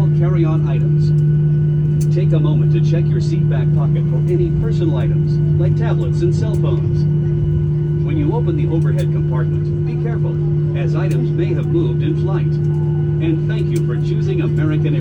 all carry-on items. Take a moment to check your seat back pocket for any personal items, like tablets and cell phones. When you open the overhead compartment, be careful, as items may have moved in flight. And thank you for choosing American Airlines.